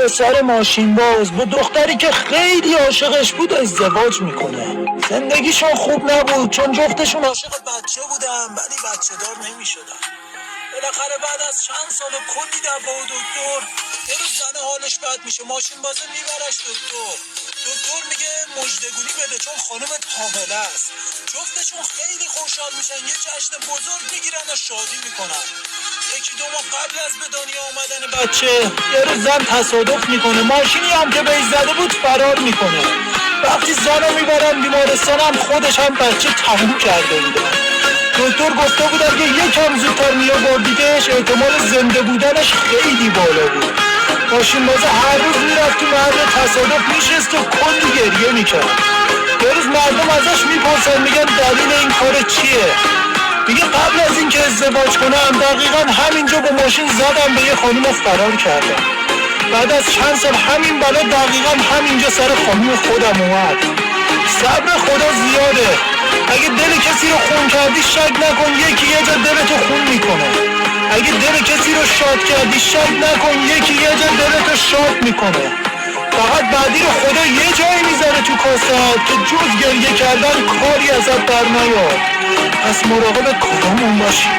پسر ماشین باز با دختری که خیلی عاشقش بود ازدواج میکنه. زندگیشون خوب نبود چون جفتشون عاشق بچه بودن ولی بچه دار نمیشدن. بالاخره بعد از چند سال کلی دوا و دکتر یه روز زنه حالش بد میشه، ماشین بازه میبرش دکتر میگه مژدگونی بده چون خانومت حامله است. جفتشون خیلی خوشحال میشن، یه جشن بزرگ میگیرن و شادی میکنن. یکی دو ماه قبل از به دنیا آمدن بچه یه روز زن تصادف میکنه، ماشینی هم که بهش زده بود فرار میکنه. وقتی زنو میبرن بیمارستان هم خودش هم بچه تموم کرده بودن. دکتر گفته بود اگه یکم زودتر میآوردیدش احتمال زنده بودنش خیلی بالا بود. ماشین بازه هر روز میرفت تو محل تصادف میشست و کلی گریه میکرد. یه روز مردم ازش میپرسن میگن دلیل این کار چیه؟ میگه قبل از اینکه ازدواج کنم دقیقا همینجا با ماشین زدم به یه خانوم فرار کردم. بعد از چند سال همین بلا دقیقا همینجا سر خانوم خودم اومد. صبر خدا زیاده. اگه دل کسی رو خون کردی شک نکن یکی یه جا دلتو خون میکنه. اگه دل کسی رو شاد کردی شک نکن یکی یه جا دلتو شاد میکنه. فقط بعدی رو خدا یه جایی میذاره تو کاسه که جز گریه کردن کاری ازت بر نیاد. پس مراقب کارامون باشی.